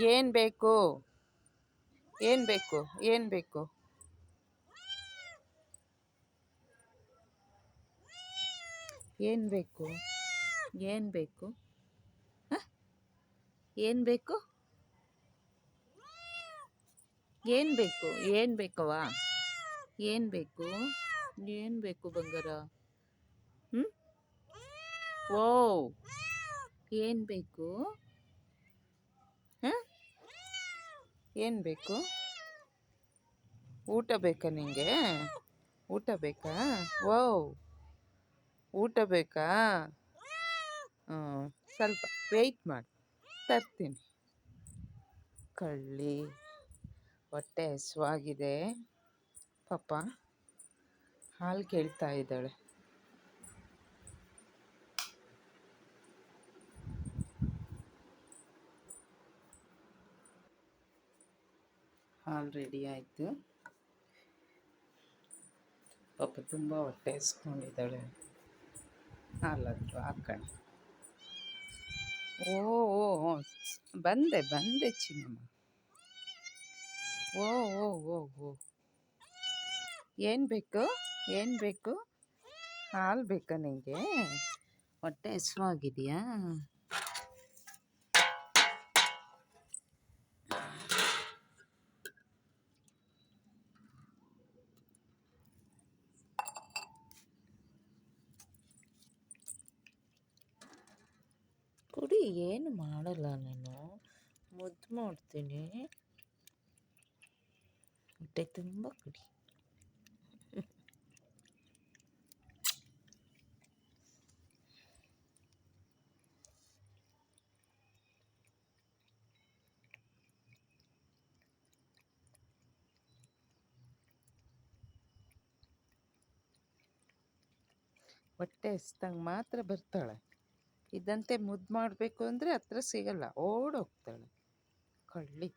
ಏನು ಬೇಕು? ಏನು ಬೇಕು? ಏನು ಬೇಕು? ಏನು ಬೇಕು? ಏನು ಬೇಕು? ಏನು ಬೇಕು? ಏನು ಬೇಕು? ಏನು ಬೇಕವ್ವ? ಏನು ಬೇಕು? ಏನು ಬೇಕು ಬಂಗಾರ? ಹ್ಞೂ ಓ ಏನು ಬೇಕು? ಹಾಂ ಏನು ಬೇಕು? ಊಟ ಬೇಕಾ ನಿಂಗೆ? ಊಟ ಬೇಕಾ? ಓ ಊಟ ಬೇಕಾ? ಹ್ಞೂ ಸ್ವಲ್ಪ ವೆಯ್ಟ್ ಮಾಡಿ ತರ್ತೀನಿ. ಕಳ್ಳಿ ಹೊಟ್ಟೆ ಹಸುವಾಗಿದೆ ಪಾಪ, ಹಾಲು ಕೇಳ್ತಾ ಇದ್ದಾಳೆ. ಹಾಲು ರೆಡಿ ಆಯಿತು. ಪಾಪ ತುಂಬ ಹೊಟ್ಟೆ ಹಸ್ಕೊಂಡಿದ್ದಾಳೆ. ಹಾಲಾದ್ರು ಹಾಕೋಣ. ಓ ಓ ಓ ಬಂದೆ ಬಂದೆ ಚಿನ್ನಮ್ಮ. ಓ ಓ ಓ ಓ ಏನು ಬೇಕು? ಏನು ಬೇಕು? ಹಾಲು ಬೇಕಾ ನಿಂಗೆ? ಹೊಟ್ಟೆ ಹಸುವಾಗಿದೆಯಾ? ಕುಡಿ, ಏನು ಮಾಡಲ್ಲ ನಾನು, ಮುದ್ದು ಮಾಡ್ತೀನಿ. ಹೊಟ್ಟೆ ತುಂಬ ಕುಡಿ. ಹೊಟ್ಟೆ ಹಸ್ದಂಗೆ ಮಾತ್ರ ಬರ್ತಾಳೆ. ಇದಂತೆ ಮುದ್ದು ಮಾಡಬೇಕು ಅಂದರೆ ಹತ್ರ ಸಿಗಲ್ಲ, ಓಡೋಗ್ತಾಳೆ ಕಳ್ಳಿ.